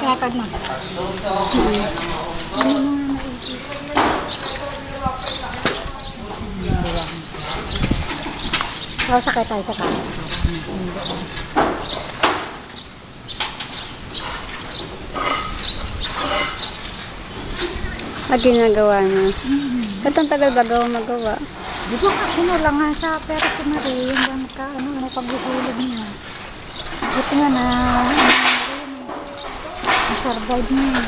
Kakad na. Ano mo nga naisip? Sakay tayo sa kanan. Ginagawa na. Ba't ang tagal ba magawa? Di ba kinulang nga sa pera si Marie, yung bang paghuhulog niya. Buti nga na-survive niya.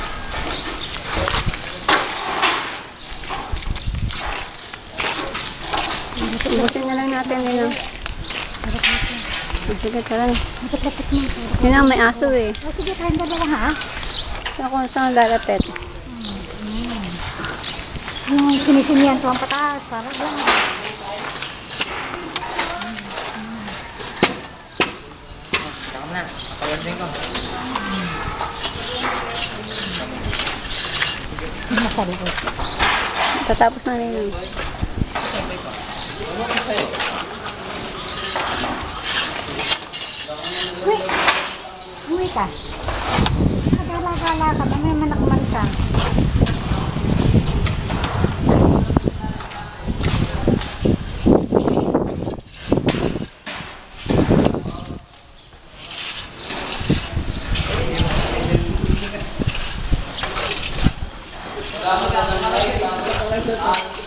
Ubusin na lang natin yun. Sige ka lang. Lapit-lapit mo. Yun ang may aso eh. Sige, tayong dalawa ha. Saan lalapit? Yung sinisinihan ko ang pataas, para lang. Saka na, kapalandin ko. Masali ko. Tatapos na rin yun. Uy! Uwi ka. Kagala-gala ka, may manakman ka.